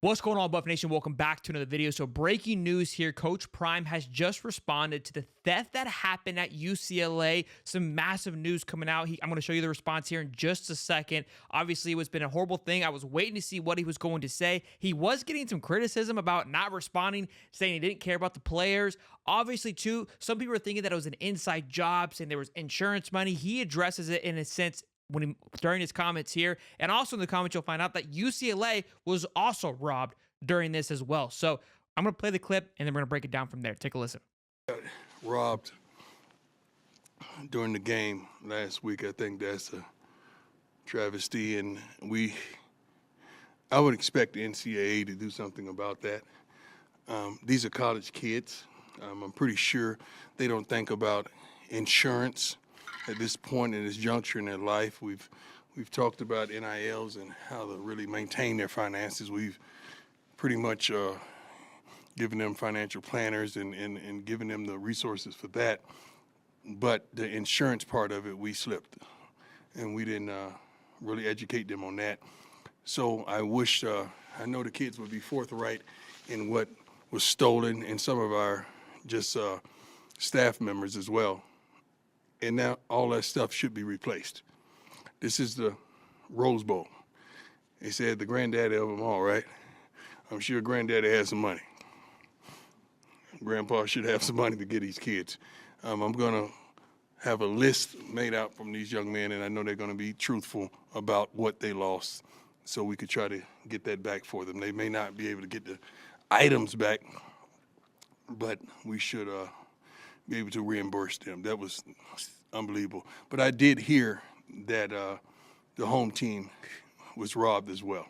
What's going on, Buff Nation? Welcome back to another video. So breaking news here, Coach Prime has just responded to the theft that happened at UCLA. Some massive news coming out. I'm going to show you the response here in just a second. Obviously, it's been a horrible thing. I was waiting to see what he was going to say. He was getting some criticism about not responding, saying he didn't care about the players. Obviously, too, some people were thinking that it was an inside job, saying there was insurance money. He addresses it in a sense during his comments here, and also in the comments you'll find out that UCLA was also robbed during this as well. So I'm gonna play the clip and then we're gonna break it down from there. Take a listen. Robbed during the game last week. I think that's a travesty, and I would expect the NCAA to do something about that. These are college kids. I'm pretty sure they don't think about insurance at this point in this juncture in their life. We've talked about NILs and how to really maintain their finances. We've pretty much given them financial planners and given them the resources for that. But the insurance part of it, we slipped, and we didn't really educate them on that. So I wish, I know the kids would be forthright in what was stolen, and some of our just staff members as well. And now all that stuff should be replaced. This is the Rose Bowl. They said the granddaddy of them all, right? I'm sure granddaddy has some money. Grandpa should have some money to get these kids. I'm gonna have a list made out from these young men, and I know they're gonna be truthful about what they lost, so we could try to get that back for them. They may not be able to get the items back, but we should be able to reimburse them. That was unbelievable. But I did hear that the home team was robbed as well.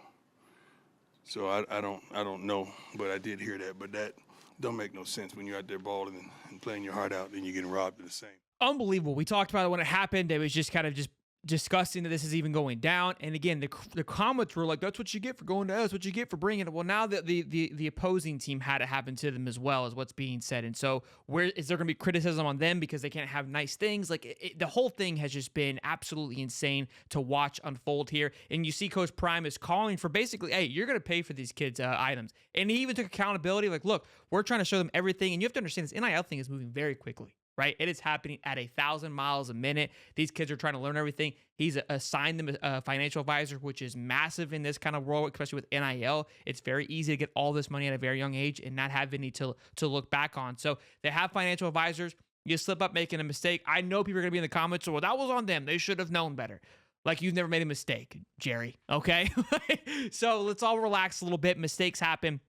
So I don't know, but I did hear that. But that don't make no sense when you're out there balling and playing your heart out and you're getting robbed at the same. Unbelievable. We talked about it when it happened. It was just kind of just disgusting that this is even going down. And again, the comments were like, that's what you get for going to us, what you get for bringing it. Well, now that the opposing team had it happen to them as well, is what's being said. And so where is there going to be criticism on them because they can't have nice things? Like the whole thing has just been absolutely insane to watch unfold here. And you see Coach Prime is calling for basically, hey, you're going to pay for these kids' items. And he even took accountability. Like, look, we're trying to show them everything. And you have to understand this NIL thing is moving very quickly. Right? It is happening at 1,000 miles a minute. These kids are trying to learn everything. He's assigned them a financial advisor, which is massive in this kind of world, especially with NIL. It's very easy to get all this money at a very young age and not have any to look back on. So they have financial advisors. You slip up making a mistake. I know people are going to be in the comments, so well, that was on them. They should have known better. Like, you've never made a mistake, Jerry. Okay? So let's all relax a little bit. Mistakes happen.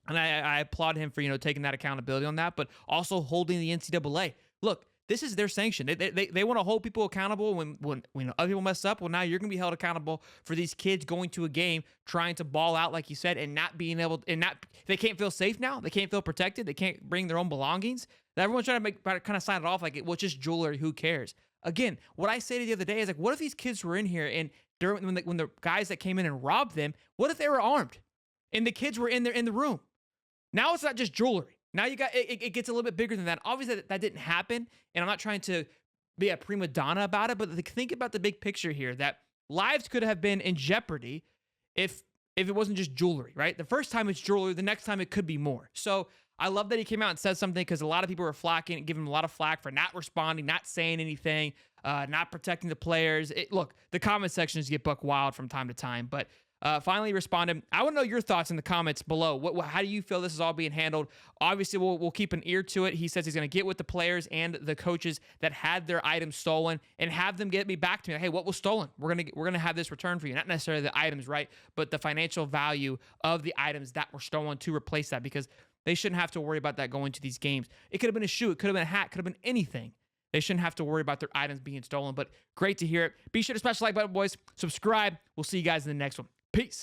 And I applaud him for, taking that accountability on that, but also holding the NCAA. Look, this is their sanction. They want to hold people accountable when other people mess up. Well, now you're going to be held accountable for these kids going to a game, trying to ball out, like you said, and not being able to, they can't feel safe now. They can't feel protected. They can't bring their own belongings. Everyone's trying to kind of sign it off like, well, it's just jewelry. Who cares? Again, what I say the other day is like, what if these kids were in here and when the guys that came in and robbed them, what if they were armed and the kids were in the room? Now it's not just jewelry. Now you got it gets a little bit bigger than that. Obviously, that didn't happen, and I'm not trying to be a prima donna about it, but think about the big picture here, that lives could have been in jeopardy if it wasn't just jewelry, right? The first time it's jewelry, the next time it could be more. So I love that he came out and said something, because a lot of people were giving him a lot of flack for not responding, not saying anything, not protecting the players. Look, the comment sections get buck wild from time to time, but finally responded. I want to know your thoughts in the comments below. How do you feel this is all being handled? Obviously, we'll keep an ear to it. He says he's going to get with the players and the coaches that had their items stolen and have them get me back to me. Hey, what was stolen? We're gonna have this returned for you. Not necessarily the items, right? But the financial value of the items that were stolen to replace that, because they shouldn't have to worry about that going to these games. It could have been a shoe. It could have been a hat. Could have been anything. They shouldn't have to worry about their items being stolen. But great to hear it. Be sure to smash the like button, boys. Subscribe. We'll see you guys in the next one. Peace.